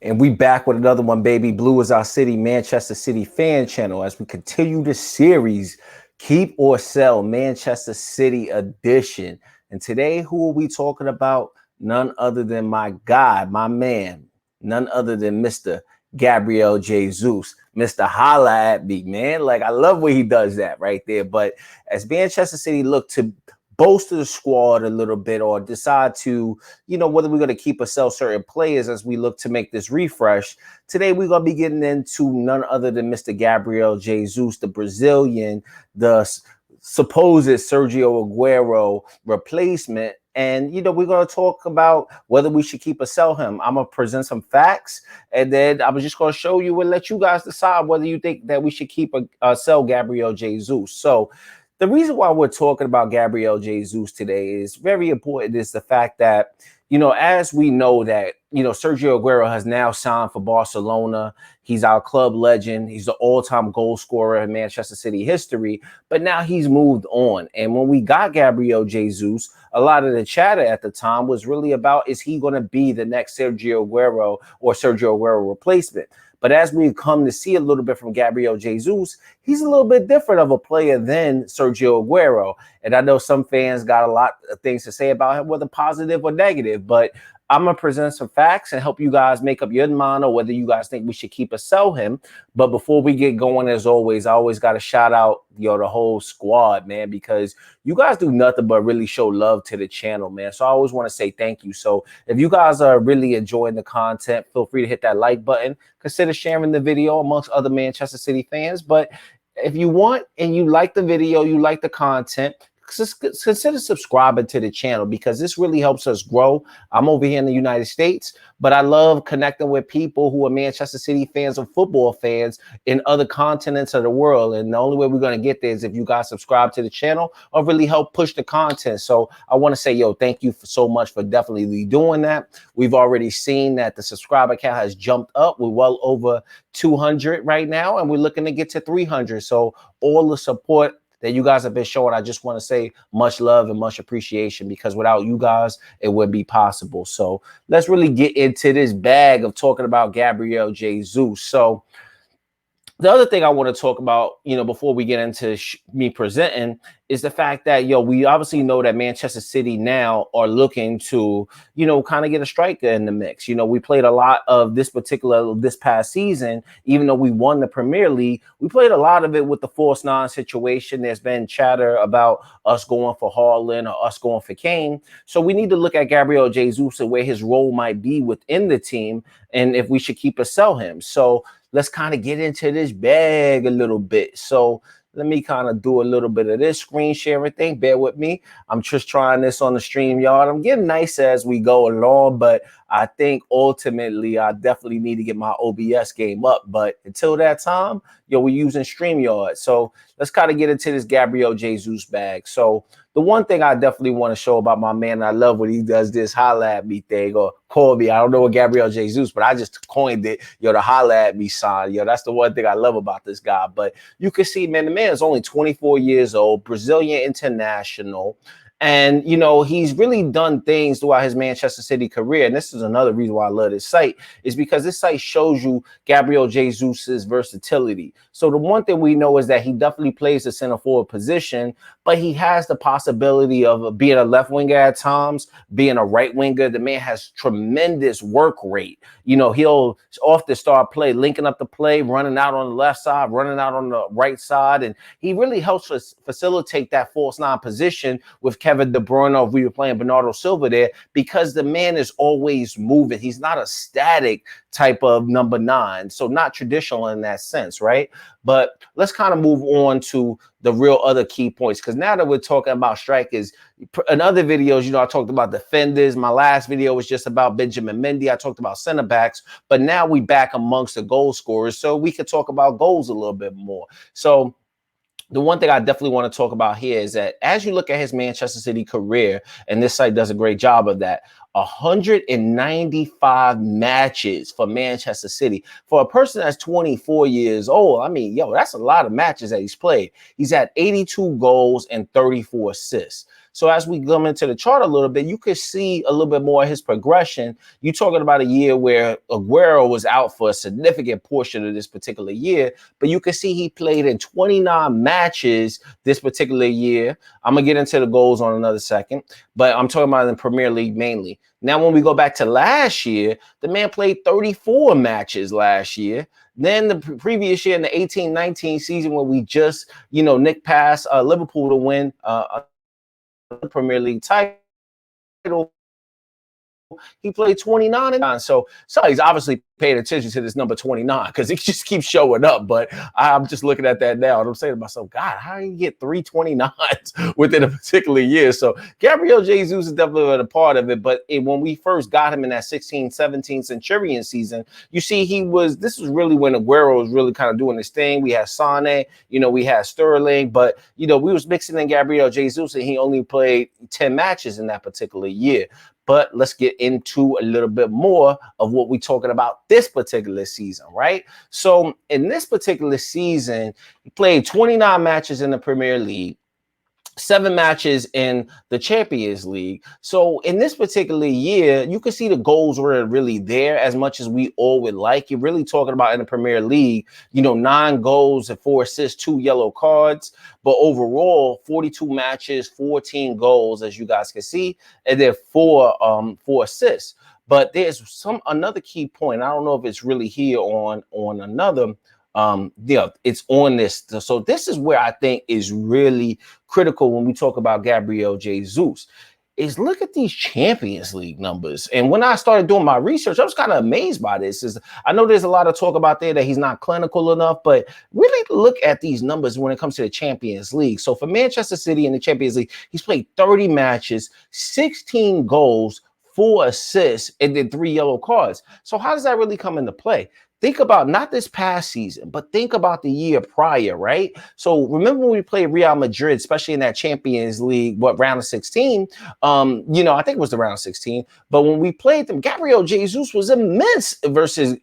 And we back with another one, baby. Blue is our city, Manchester City fan channel. As we continue the series, Keep or Sell, Manchester City edition. And today, who are we talking about? None other than my guy, my man. None other than Mr. Gabriel Jesus. Mr. Holla at me, man. Like, I love when he does that right there. But as Manchester City look to bolster the squad a little bit or decide to, whether we're going to keep or sell certain players as we look to make this refresh. Today, we're going to be getting into none other than Mr. Gabriel Jesus, the Brazilian, the supposed Sergio Aguero replacement. And, we're going to talk about whether we should keep or sell him. I'm going to present some facts, and then I'm just going to show you and let you guys decide whether you think that we should keep or sell Gabriel Jesus. So, the reason why we're talking about Gabriel Jesus today is very important is the fact that, as we know that, Sergio Aguero has now signed for Barcelona. He's our club legend. He's the all-time goal scorer in Manchester City history, but now he's moved on. And when we got Gabriel Jesus, a lot of the chatter at the time was really about, is he going to be the next Sergio Aguero or Sergio Aguero replacement? But as we've come to see a little bit from Gabriel Jesus, he's a little bit different of a player than Sergio Aguero. And I know some fans got a lot of things to say about him, whether positive or negative, but I'm going to present some facts and help you guys make up your mind or whether you guys think we should keep or sell him. But before we get going, as always, I always got to shout out, the whole squad, man, because you guys do nothing but really show love to the channel, man. So I always want to say thank you. So if you guys are really enjoying the content, feel free to hit that like button. Consider sharing the video amongst other Manchester City fans. But if you want and you like the video, you like the content, consider subscribing to the channel because this really helps us grow. I'm over here in the United States, but I love connecting with people who are Manchester City fans or football fans in other continents of the world. And the only way we're going to get there is if you guys subscribe to the channel or really help push the content. So I want to say, thank you so much for definitely doing that. We've already seen that the subscriber count has jumped up. We're well over 200 right now, and we're looking to get to 300. So all the support that you guys have been showing, I just want to say much love and much appreciation because without you guys, it wouldn't be possible. So let's really get into this bag of talking about Gabriel Jesus. So the other thing I want to talk about, before we get into me presenting is the fact that, we obviously know that Manchester City now are looking to, kind of get a striker in the mix. We played a lot of this past season, even though we won the Premier League, we played a lot of it with the false nine situation. There's been chatter about us going for Haaland or us going for Kane. So we need to look at Gabriel Jesus and where his role might be within the team and if we should keep or sell him. So let's kind of get into this bag a little bit. So let me kind of do a little bit of this screen sharing thing. Bear with me. I'm just trying this on the StreamYard. I'm getting nice as we go along, but I think ultimately I definitely need to get my OBS game up. But until that time, we're using StreamYard. So let's kind of get into this Gabriel Jesus bag. So the one thing I definitely want to show about my man, I love when he does this holla at me thing or call me. I don't know what Gabriel Jesus, but I just coined it, the holla at me sign. That's the one thing I love about this guy. But you can see, man, the man is only 24 years old, Brazilian international. And, he's really done things throughout his Manchester City career. And this is another reason why I love this site is because this site shows you Gabriel Jesus's versatility. So the one thing we know is that he definitely plays the center forward position, but he has the possibility of being a left winger at times, being a right winger. The man has tremendous work rate. He'll often start play, linking up the play, running out on the left side, running out on the right side. And he really helps us facilitate that false nine position with Kevin De Bruyne, or if we were playing Bernardo Silva there, because the man is always moving. He's not a static type of number 9. So not traditional in that sense, right? But let's kind of move on to the real other key points, because now that we're talking about strikers, in other videos, I talked about defenders. My last video was just about Benjamin Mendy. I talked about center backs, but now we back amongst the goal scorers, so we could talk about goals a little bit more. So the one thing I definitely want to talk about here is that as you look at his Manchester City career, and this site does a great job of that, 195 matches for Manchester City. For a person that's 24 years old, I mean, that's a lot of matches that he's played. He's had 82 goals and 34 assists. So as we come into the chart a little bit, you can see a little bit more of his progression. You're talking about a year where Aguero was out for a significant portion of this particular year, but you can see he played in 29 matches this particular year. I'm going to get into the goals on another second, but I'm talking about in the Premier League mainly. Now, when we go back to last year, the man played 34 matches last year. Then the previous year in the 18-19 season, where we just, nicked past Liverpool to win the Premier League title, he played 29 and so he's obviously paying attention to this number 29 because it just keeps showing up. But I'm just looking at that now and I'm saying to myself, God, how do you get 3 29s within a particular year? So Gabriel Jesus is definitely a part of it. But when we first got him in that 16-17 Centurion season, you see this was really when Aguero was really kind of doing his thing. We had Sane, we had Sterling, but we was mixing in Gabriel Jesus and he only played 10 matches in that particular year. But let's get into a little bit more of what we're talking about this particular season, right? So in this particular season, he played 29 matches in the Premier League, 7 matches in the Champions League. So in this particular year, you can see the goals were really there as much as we all would like. You're really talking about in the Premier League, 9 goals and 4 assists, 2 yellow cards. But overall, 42 matches, 14 goals, as you guys can see, and then 4 assists. But there's another key point. I don't know if it's really here on another. It's on this. So this is where I think is really critical when we talk about Gabriel Jesus. Is look at these Champions League numbers. And when I started doing my research, I was kind of amazed by this. I know there's a lot of talk about there that he's not clinical enough, but really look at these numbers when it comes to the Champions League. So for Manchester City in the Champions League, he's played 30 matches, 16 goals, 4 assists, and then 3 yellow cards. So how does that really come into play? Think about not this past season, but think about the year prior, right? So remember when we played Real Madrid, especially in that Champions League, round of 16? I think it was the round of 16. But when we played them, Gabriel Jesus was immense versus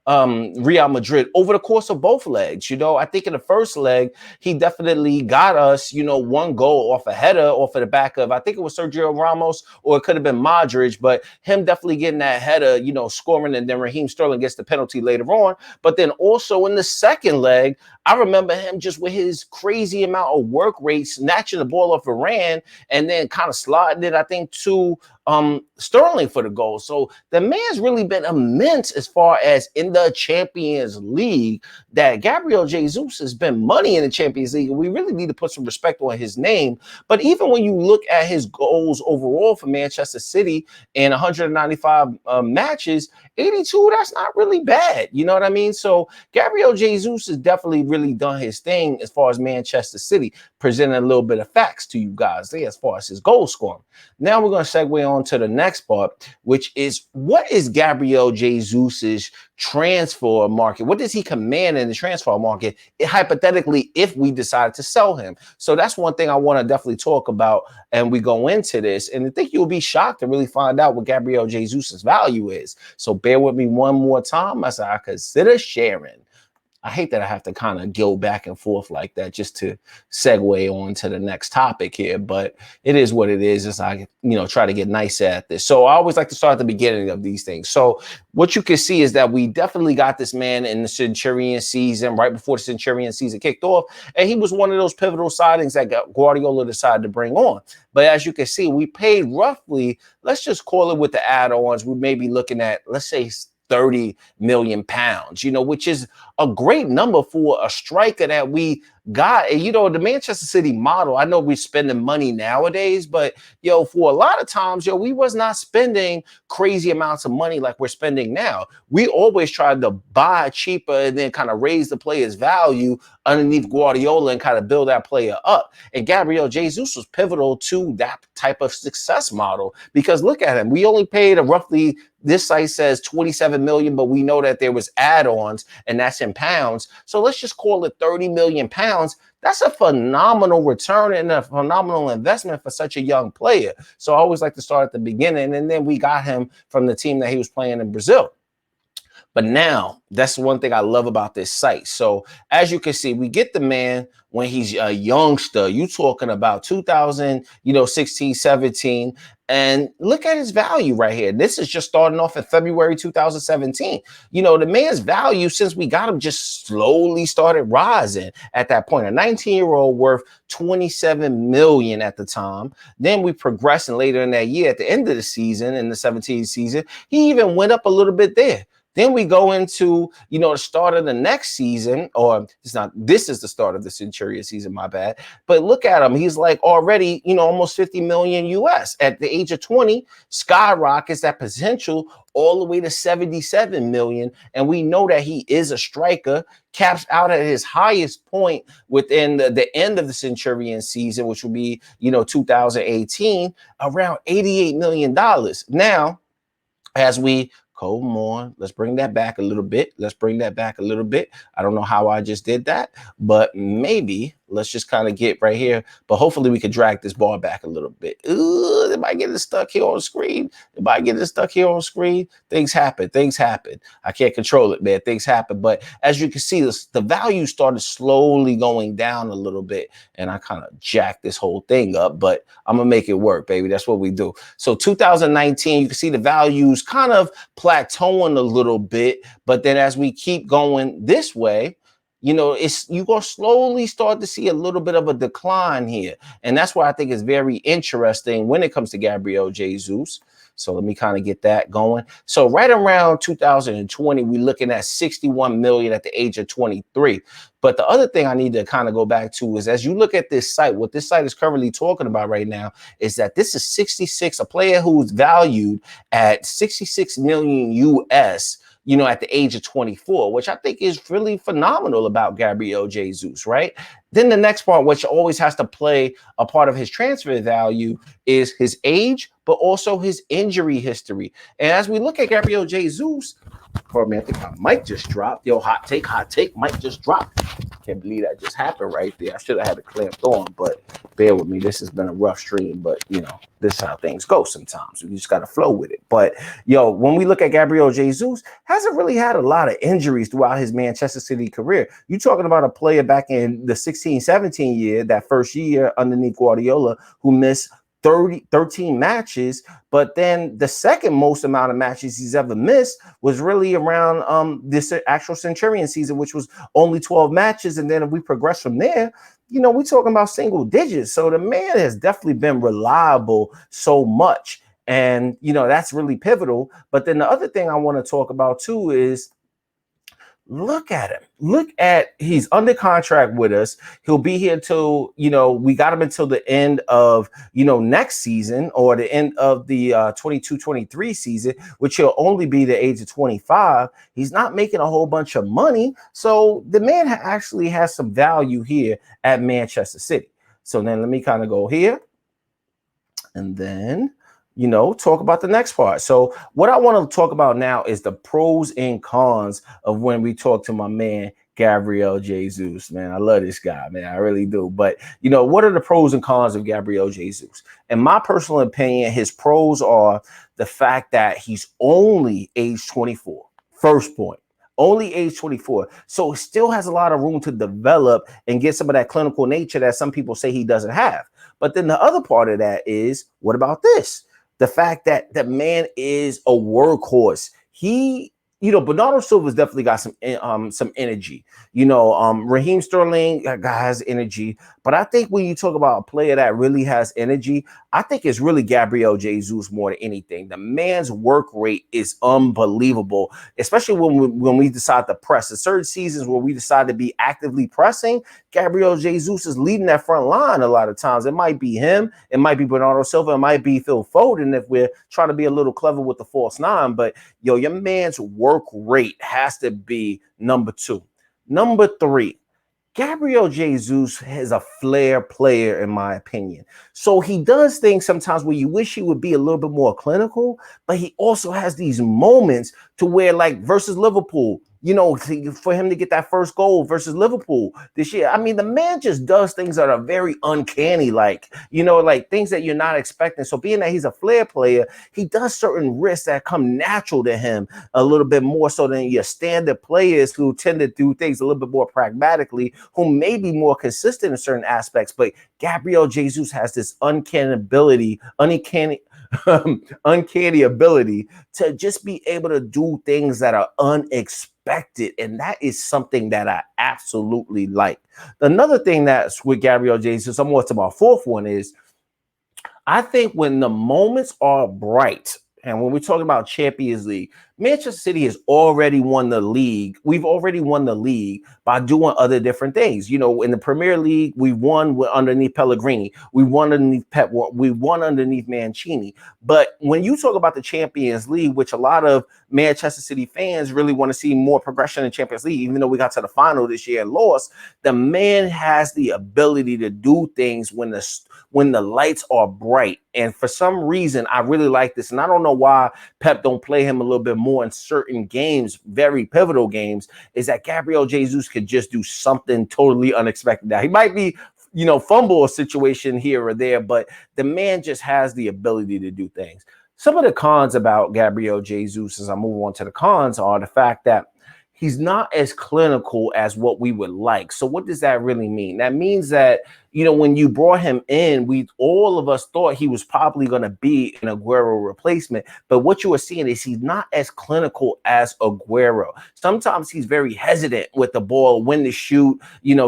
Real Madrid over the course of both legs. I think in the first leg, he definitely got us, 1 goal off a header off of the back of, I think it was Sergio Ramos, or it could have been Modric, but him definitely getting that header, scoring, and then Raheem Sterling gets the penalty later on. But then also in the second leg, I remember him just with his crazy amount of work rate, snatching the ball off Varane and then kind of sliding it, I think, to Sterling for the goal. So the man's really been immense as far as in the Champions League, that Gabriel Jesus has been money in the Champions League. We really need to put some respect on his name. But even when you look at his goals overall for Manchester City in 195 matches, 82, that's not really bad. You know what I mean? So Gabriel Jesus has definitely really done his thing as far as Manchester City, presenting a little bit of facts to you guys there as far as his goal scoring. Now we're going to segue on to the next part, which is what is Gabriel Jesus's transfer market? What does he command in the transfer market, hypothetically, if we decided to sell him? So that's one thing I want to definitely talk about, and we go into this, and I think you'll be shocked to really find out what Gabriel Jesus's value is. So bear with me one more time as I consider sharing. I hate that I have to kind of go back and forth like that just to segue on to the next topic here, but it is what it is as I, try to get nice at this. So I always like to start at the beginning of these things. So what you can see is that we definitely got this man in the Centurion season, right before the Centurion season kicked off, and he was one of those pivotal signings that Guardiola decided to bring on. But as you can see, we paid roughly, let's just call it with the add-ons, we may be looking at, let's say, 30 million pounds, which is a great number for a striker that we got. And, the Manchester City model, I know we're spending money nowadays, but, for a lot of times, we was not spending crazy amounts of money like we're spending now. We always tried to buy cheaper and then kind of raise the player's value underneath Guardiola and kind of build that player up. And Gabriel Jesus was pivotal to that type of success model, because look at him. We only paid a roughly, this site says 27 million, but we know that there was add-ons and that's in pounds. So let's just call it 30 million pounds. That's a phenomenal return and a phenomenal investment for such a young player. So I always like to start at the beginning, and then we got him from the team that he was playing in Brazil. But now that's one thing I love about this site. So as you can see, we get the man when he's a youngster. You talking about 2000, 16, 17. And look at his value right here. This is just starting off in February 2017. The man's value since we got him just slowly started rising at that point. A 19-year-old worth 27 million at the time. Then we progressing later in that year at the end of the season, in the 17 season, he even went up a little bit there. Then we go into, the start of the next season, or this is the start of the Centurion season, my bad. But look at him. He's like already, almost 50 million US at the age of 20, skyrockets that potential all the way to 77 million. And we know that he is a striker, caps out at his highest point within the end of the Centurion season, which would be, 2018, around $88 million. Now, as we come on, let's bring that back a little bit. I don't know how I just did that, but maybe let's just kind of get right here. But hopefully we can drag this bar back a little bit. Ooh, it might get it stuck here on screen. Things happen. I can't control it, man. Things happen. But as you can see, the value started slowly going down a little bit. And I kind of jacked this whole thing up, but I'm going to make it work, baby. That's what we do. So 2019, you can see the values kind of plateauing a little bit. But then as we keep going this way, you're going to slowly start to see a little bit of a decline here. And that's why I think it's very interesting when it comes to Gabriel Jesus. So let me kind of get that going. So right around 2020, we're looking at 61 million at the age of 23. But the other thing I need to kind of go back to is, as you look at this site, what this site is currently talking about right now is that this is 66, a player who's valued at 66 million US, at the age of 24, which I think is really phenomenal about Gabriel Jesus, right? Then the next part, which always has to play a part of his transfer value, is his age, but also his injury history. And as we look at Gabriel Jesus, for me, I think my mic just dropped. Yo, hot take, mic just dropped. Can't believe that just happened right there. I should have had it clamped on, but bear with me. This has been a rough stream, but this is how things go sometimes. You just got to flow with it. But when we look at Gabriel Jesus, hasn't really had a lot of injuries throughout his Manchester City career. You're talking about a player back in the 16-17 year, that first year underneath Guardiola, who missed 13 matches, but then the second most amount of matches he's ever missed was really around this actual Centurion season, which was only 12 matches. And then if we progress from there, we're talking about single digits. So the man has definitely been reliable so much. And, that's really pivotal. But then the other thing I want to talk about too is, look at him. He's under contract with us. He'll be here till, we got him until the end of, next season, or the end of the 22-23 season, which he'll only be the age of 25. He's not making a whole bunch of money. So the man actually has some value here at Manchester City. So then let me kind of go here and then talk about the next part. So what I want to talk about now is the pros and cons of when we talk to my man, Gabriel Jesus, man. I love this guy, man. I really do. But, what are the pros and cons of Gabriel Jesus? In my personal opinion, his pros are the fact that he's only age 24. First point. Only age 24. So he still has a lot of room to develop and get some of that clinical nature that some people say he doesn't have. But then the other part of that is, what about this? The fact that the man is a workhorse. He, Bernardo Silva's definitely got some energy. Raheem Sterling, that guy has energy. But I think when you talk about a player that really has energy, I think it's really Gabriel Jesus more than anything. The man's work rate is unbelievable, especially when we decide to press. In certain seasons where we decide to be actively pressing, Gabriel Jesus is leading that front line a lot of times. It might be him. It might be Bernardo Silva. It might be Phil Foden if we're trying to be a little clever with the false nine. But, your man's work rate has to be number 2. Number 3, Gabriel Jesus is a flair player, in my opinion. So he does things sometimes where you wish he would be a little bit more clinical, but he also has these moments to where, like versus Liverpool, for him to get that first goal versus Liverpool this year. I mean, the man just does things that are very uncanny, like things that you're not expecting. So being that he's a flair player, he does certain risks that come natural to him a little bit more so than your standard players who tend to do things a little bit more pragmatically, who may be more consistent in certain aspects. But Gabriel Jesus has this uncanny ability to just be able to do things that are unexpected. And that is something that I absolutely like. Another thing that's with Gabriel Jesus, I'm more to my fourth one, is I think when the moments are bright, and when we're talking about Champions League, Manchester City has already won the league. We've already won the league by doing other different things. In the Premier League, we won underneath Pellegrini. We won underneath Pep. We won underneath Mancini. But when you talk about the Champions League, which a lot of Manchester City fans really want to see more progression in Champions League, even though we got to the final this year and lost, the man has the ability to do things when the lights are bright. And for some reason, I really like this. And I don't know why Pep don't play him a little bit more in certain games, very pivotal games, is that Gabriel Jesus could just do something totally unexpected. Now, he might be, fumble a situation here or there, but the man just has the ability to do things. Some of the cons about Gabriel Jesus, as I move on to the cons, are the fact that he's not as clinical as what we would like. So what does that really mean? That means that, when you brought him in, all of us thought he was probably going to be an Aguero replacement. But what you are seeing is he's not as clinical as Aguero. Sometimes he's very hesitant with the ball, when to shoot,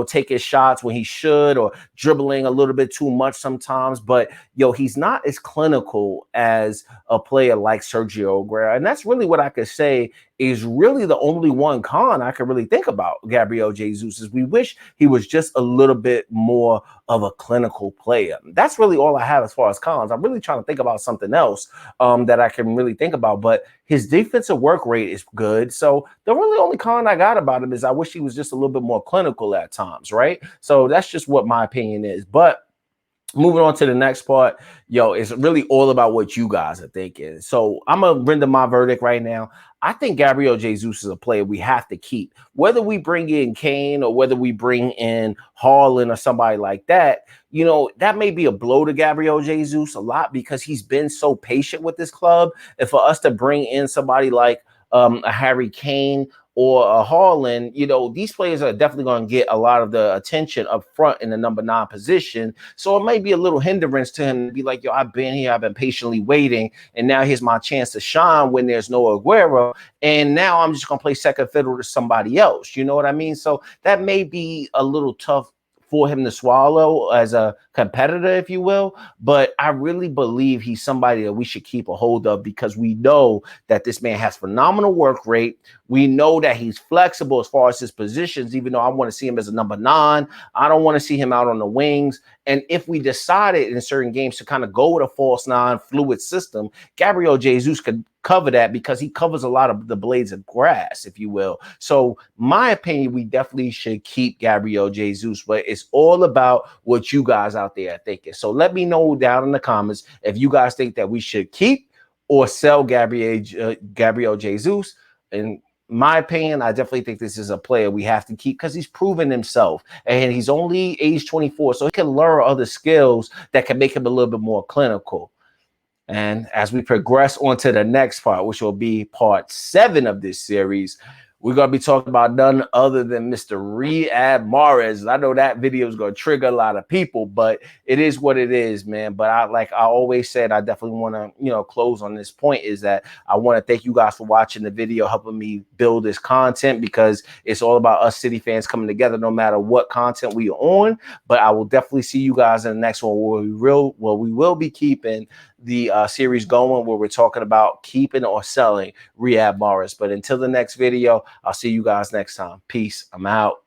take his shots when he should, or dribbling a little bit too much sometimes. But, he's not as clinical as a player like Sergio Aguero. And that's really what I could say is really the only one con I could really think about Gabriel Jesus, is we wish he was just a little bit more of a clinical player. That's really all I have as far as cons. I'm really trying to think about something else that I can really think about, but his defensive work rate is good. So the really only con I got about him is I wish he was just a little bit more clinical at times, right? So that's just what my opinion is. But moving on to the next part, it's really all about what you guys are thinking. So I'm going to render my verdict right now. I think Gabriel Jesus is a player we have to keep. Whether we bring in Kane or whether we bring in Haaland or somebody like that, that may be a blow to Gabriel Jesus a lot because he's been so patient with this club. And for us to bring in somebody like a Harry Kane or a Haaland, these players are definitely going to get a lot of the attention up front in the number 9 position. So it might be a little hindrance to him to be like, I've been here, I've been patiently waiting, and now here's my chance to shine when there's no Aguero. And now I'm just going to play second fiddle to somebody else. You know what I mean? So that may be a little tough for him to swallow as a competitor, if you will. But I really believe he's somebody that we should keep a hold of because we know that this man has phenomenal work rate. We know that he's flexible as far as his positions, even though I want to see him as a number 9. I don't want to see him out on the wings. And if we decided in certain games to kind of go with a false 9 fluid system, Gabriel Jesus could cover that because he covers a lot of the blades of grass, if you will. So my opinion, we definitely should keep Gabriel Jesus, but it's all about what you guys out there are thinking. So let me know down in the comments if you guys think that we should keep or sell Gabriel Jesus. In my opinion, I definitely think this is a player we have to keep because he's proven himself and he's only age 24, so he can learn other skills that can make him a little bit more clinical. And as we progress on to the next part, which will be part 7 of this series, we're going to be talking about none other than Mr. Riyad Mahrez. I know that video is going to trigger a lot of people, but it is what it is, man. But like I always said, I definitely want to, close on this point is that I want to thank you guys for watching the video, helping me build this content because it's all about us City fans coming together no matter what content we are on. But I will definitely see you guys in the next one where we will be keeping the series going where we're talking about keeping or selling Riyad Mahrez. But until the next video, I'll see you guys next time. Peace. I'm out.